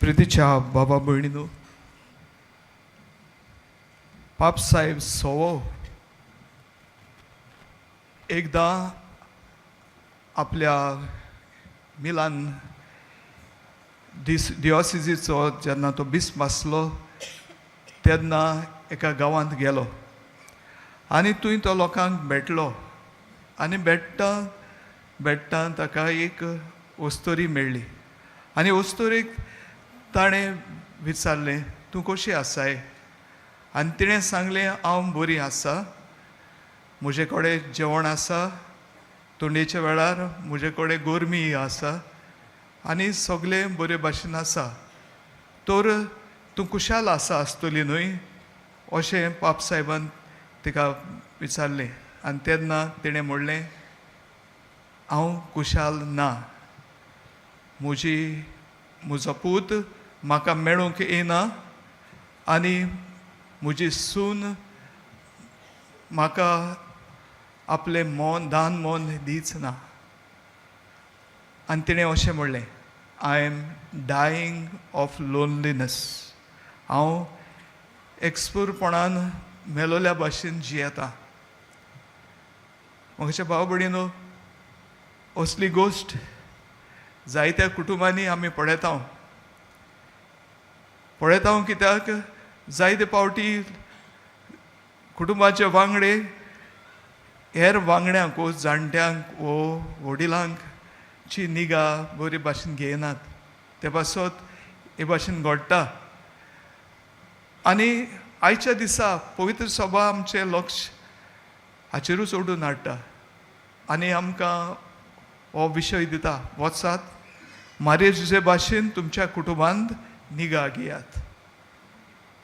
प्रितीच्या बाबा भयणीनो, पाप साहेब सोवो एकदा आपल्या मिलान डिओसिसीचो जेन्ना तो बिस्प आसलो तेन्ना एका गांवांत गेलो आनी थंय तो लोकांक भेटलो आनी भेटता ताका एक वस्तोरी मेळ्ळी आनी वस्तोरीक ताणें विचारलें, तूं कशी आसाय? आनी तिणें सांगलें, हांव बरी आसा, म्हजे कडेन जेवण आसा, थंडेच्या वेळार म्हजे कडेन गोरमी आसा आनी सगळें बरे भाशेन आसा, तर तूं कुशाल आसा आसतली न्हय? अशें पाप साहेबान तिका विचारलें आनी तेन्ना तिणें म्हणलें, हांव कुशाल ना, म्हजो पूत म्हाका मेळूंक येना आनी म्हजी सून म्हाका आपलें दान मोन दिच ना. आनी तिणें अशें म्हणलें, आय एम डायींग ऑफ लोनलीनस, हांव एक्सपूरपणान मेलोल्या भाशेन जियेतां. म्हाज्या भाव भयणीनो, असली गोश्ट जायत्या कुटुंबांनी आमी पळयता कित्याक जायते फावटी कुटुंबाचे वांगडे हेर वांगड्यांक वो जाणट्यांक वो वडिलांक ची निगा बरे भाशेन घेयनात. ते पासत हे भाशेन घडटा. आनी आयच्या दिसा पवित्र सभा आमचें लक्ष हाचेरूच ओडून हाडटा आनी आमकां हो विशय दिता, वचात मारेजे भाशेन तुमच्या कुटुंबांत निगा घेयात.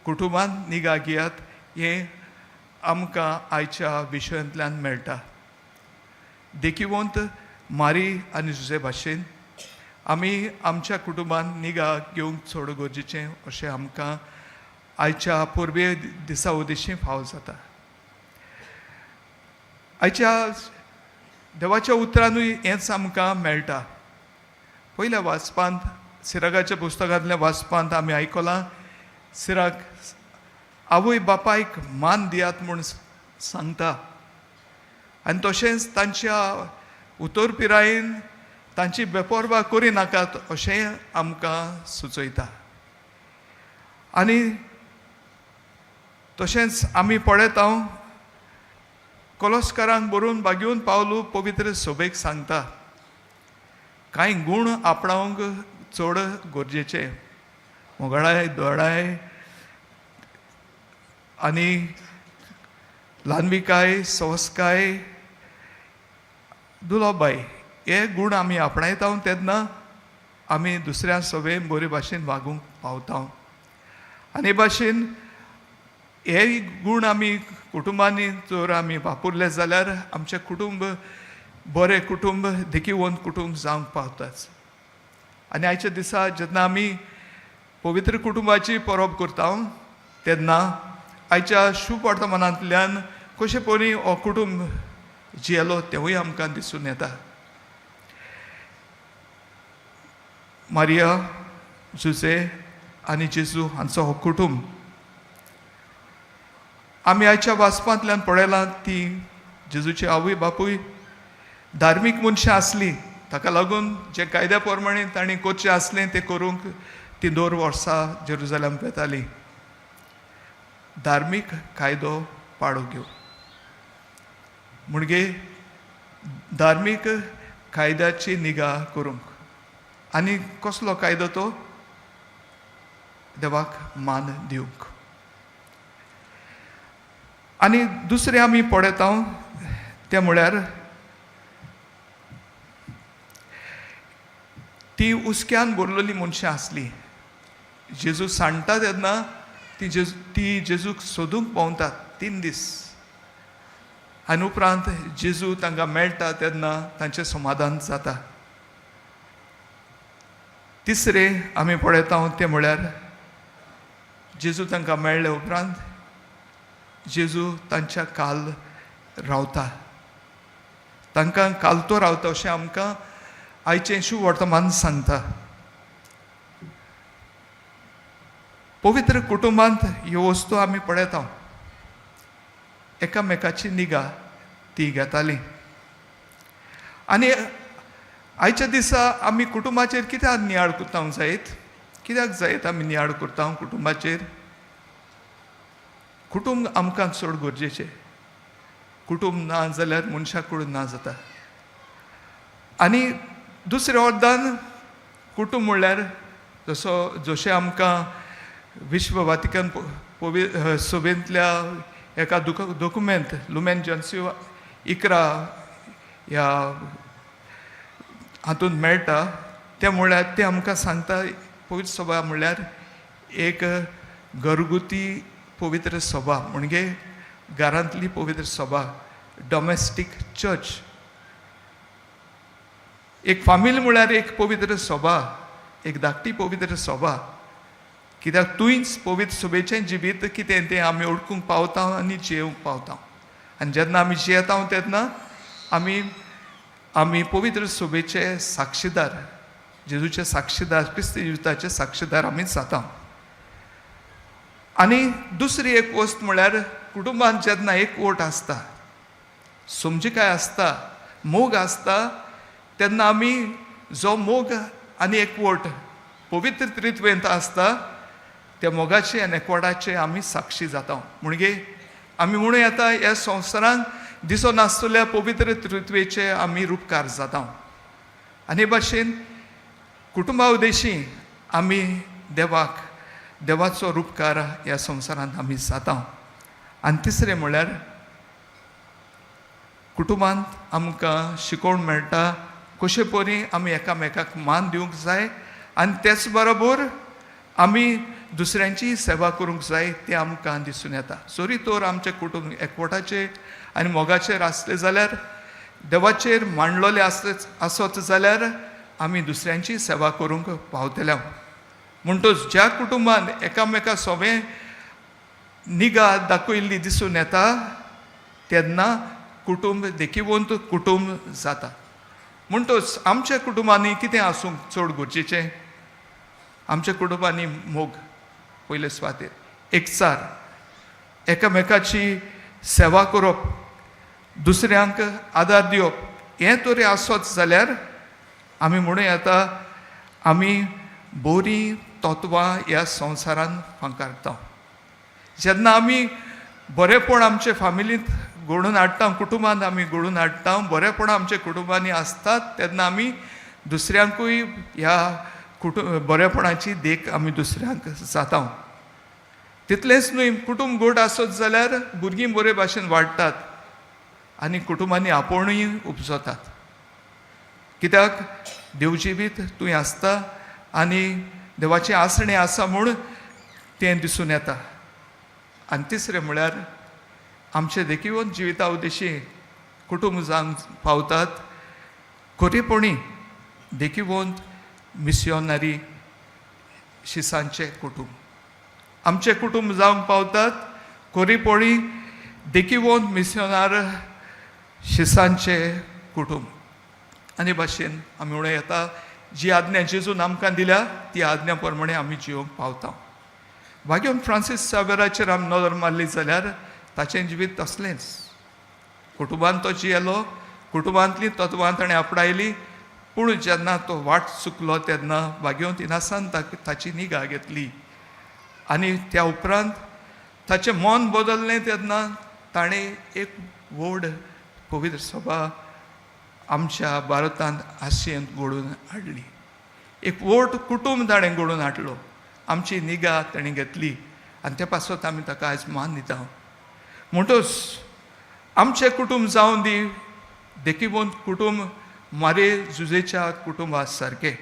कुटुंबांत निगा घेयात हें आमकां आयच्या विशयांतल्यान मेळटा. देखीवंत मारी आनी जुजे भाशेन आमी आमच्या कुटुंबांत निगा घेवंक चड गरजेचें अशें आमकां आयच्या पुर्वे दिसा उदेशी फाव जाता. आयच्या देवाच्या उतरांनूय हेंच आमकां मेळटा. पयल्या वाचपांत सिराकाच्या पुस्तकांतल्या वाचपांत आमी आयकलां, सिराक आवय बापायक मान दियात म्हूण सांगता आनी तशेंच तांच्या उतर पिरायेन तांची बेपरवा करिनाकात अशें आमकां सुचयता. आनी तशेंच आमी पळयता कोलोस्कारांक बरोवन बागेवन पावलू पवित्र सभेक सांगता, कांय गूण आपणावंक चड गरजेचे. मोगाळाय, दोळाय आनी ल्हानविकाय, संस्काय, दुलोबाय हे गूण आमी आपणायता तेन्ना आमी दुसऱ्या सभेन बरे भाशेन वागूंक पावता. आनी भाशेन हे गूण आमी कुटुंबांनी जर आमी वापरले जाल्यार आमचें कुटुंब बरें कुटुंब, देखीवंत कुटुंब जावंक पावताच. आनी आयच्या दिसा जेन्ना आमी पवित्र कुटुंबाची परब करता तेन्ना आयच्या शुभ वर्तमानांतल्यान कशे परी हो कुटुंब जियेलो तेवूय आमकां दिसून येता. मारिया, जुजे आनी जेजू हांचो हो कुटुंब आमी आयच्या वाचपांतल्यान पळयलां, ती जेजूची आवय बापूय धार्मीक मनशां आसली, ताका लागून जे कायद्या प्रमाणे तांणी करचें आसलें तें करूंक ती 2 वर्सां जेरुजलेम वेताली. धार्मीक कायदो पाळो घेवं म्हणजे धार्मीक कायद्याची निगा करूंक. आनी कसलो कायदो तो? देवाक मान दिवंक. आनी दुसरें आमी पळयता तें म्हळ्यार ती उस्क्यान भरलेली मनशां आसली. जेजू सांडटा तेन्ना ती जेजूक सोदूंक पावतात 3 दीस आनी उपरांत जेजू तांकां मेळटा तेन्ना तांचें समाधान जाता. तिसरें आमी पळयता तें म्हळ्यार जेजू तांकां मेळ्ळे उपरांत जेजू तांच्या काल रावता, तांकां कालतो रावता अशें आमकां आयचें शुभ वर्तमान सांगता. पवित्र कुटुंबांत ह्यो वस्तू आमी पळयता. एकामेकाची निगा ती घेताली. आनी आयच्या दिसा आमी कुटुंबाचेर कित्याक नियाळ करता जायत? कित्याक जायत आमी नियाळ करता कुटुंबाचेर? कुटुंब आमकां चड गरजेचें. कुटुंब ना जाल्यार मनशाक कडेन ना जाता. आनी दुसऱ्या अर्दान कुटुंब म्हणल्यार जशें आमकां विश्व वातिकन सभेंतल्या एका डॉक्युमेंट लुमेन जन्सिओ 11 ह्या हातूंत मेळटा ते म्हणल्यार ते आमकां सांगता पवित्र सभा म्हणल्यार एक घरगुती पवित्र सभा म्हणजे घरांतली पवित्र सभा, डॉमेस्टीक चर्च. एक फामील म्हळ्यार एक पवित्र सभा, एक धाकटी पवित्र सभा. कित्याक तुंयच पवित्र सभेचें जिवीत कितें तें आमी ओळखूंक पावता आनी जियोंक पावता. आनी जेन्ना आमी जियेता तेन्ना आमी पवित्र सभेचे साक्षीदार, जेजूचे साक्षीदार, क्रिस्त जिविताचे साक्षीदार आमी जाता. आनी दुसरी एक वस्त म्हळ्यार कुटुंबांत जेन्ना एक वोट आसता, समजिकाय आसता, मोग आसता, तेन्ना आमी जो मोग आनी एक वोट पवित्र त्रित्वेंत आसता त्या मोगाचे आनी एकवटाचे आमी साक्षी जाता. म्हणजे आमी म्हणूं येता ह्या संवसारांत दिसो नासतल्या पवित्र त्रित्वेचे आमी रूपकार जाता. आनी भाशेन कुटुंबा उद्देशी आमी देवाचो रूपकार ह्या संवसारांत आमी जाता. आनी तिसरें म्हळ्यार कुटुंबांत आमकां शिकोवण मेळटा कशे परी आमी एकामेकाक मान दिवंक जाय आनी तेच बरोबर आमी दुसऱ्यांची सेवा करूंक जाय तें आमकां दिसून येता. जरी तर आमचें कुटुंब एकवटाचेर आनी मोगाचेर आसलें जाल्यार, देवाचेर मांडलोलें आसत जाल्यार आमी दुसऱ्यांची सेवा करूंक पावतल्या. म्हणटच ज्या कुटुंबान एकामेका सोबे निगा दाखयल्ली दिसून येता तेन्ना कुटुंब देखीवंत कुटुंब जाता. म्हणटच आमच्या कुटुंबांनी कितें आसूंक चड गरजेचें? आमच्या कुटुंबांनी मोग पयले सुवातेर, एकचार, एकामेकाची सेवा करप, दुसऱ्यांक आदार दिवप, हें तरी आसत जाल्यार आमी म्हणूं येता आमी बरीं तत्वां ह्या संवसारांत फांकारता. जेन्ना आमी बरेपण आमचे फामिलींत घडोवन हाडटा, कुटुंबांत आमी घडोवन हाडटा, बरेपण आमच्या कुटुंबांनी आसतात तेन्ना आमी दुसऱ्यांकूय ह्या बरेपणाची देख आमी दुसऱ्यांक जाता. तितलेंच न्हय, कुटुंब घट आसत जाल्यार भुरगीं बरे भाशेन वाडटात आनी कुटुंबांनी आपुणूय उपजतात. कित्याक देवजिवीत तुवें आसता आनी देवाचें आसणें आसा म्हूण तें दिसून येता. आनी तिसरें म्हळ्यार आमचे देखीवंत जिविता उद्देशी कुटुंब जावंक पावतात खरेपणी देखीवंत मिस्योनरी शिसांचे कुटुंब. आमचे कुटुंब जावंक पावतात खरेपणी देखीवंत मिस्योनार शिसांचे कुटुंब. आनी भाशेन आमी म्हणूं येता जी आज्ञा जेजून आमकां दिल्या ती आज्ञा प्रमाणे आमी जियोंक पावता. भाग्यवन फ्रांसीस सावेराचेर आमी नदर मारली जाल्यार ताचें जिवीत तसलेंच. कुटुंबांत तो जियेलो, कुटुंबांतलीं तत्वां ताणें आपणायलीं, पूण जेन्ना तो वाट चुकलो तेन्ना भाग्यवंत इनासान ताची निगा घेतली. आनी त्या उपरांत ताचें मन बदललें तेन्ना ताणें एक व्हड पवित्र सभा आमच्या भारतांत आशियेंत घडोवन हाडली. एक व्हड कुटुंब ताणें घडोवन हाडलो. आमची निगा ताणें घेतली आनी ते पासत आमी ताका आयज मान दिता. म्हणटच आमचें कुटुंब जावन दी देखीवंत कुटुंब मारे जुजेच्या कुटुंबा सारकें.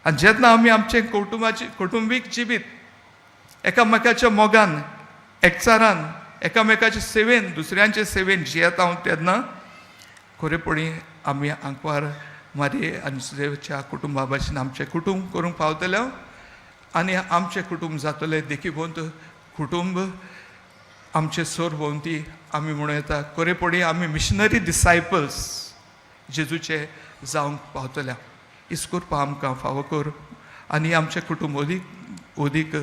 आनी जेन्ना आमी आमचें कुटुंबीक जिवीत एकामेकाच्या मोगान, एकचारान, एकामेकाच्या सेवेन, दुसऱ्यांचे सेवेन जियेता तेन्ना खरेपणी आमी आंकवार मारे आनी जुजेच्या कुटुंबा भाशेन आमचें कुटुंब करूंक पावतले आनी आमचें कुटुंब जातलें देखीवंत कुटुंब. आमचे सोर भोंवती आमी म्हणूं येता खरेपणी आमी मिशनरी डिसायपल्स जेजूचे जावंक पावतल्या. इस करपा आमकां फावो कर आनी आमचें कुटुंब अदीक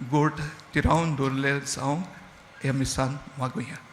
गोठ तिरावन दवरले जावं हे मिसान मागुया.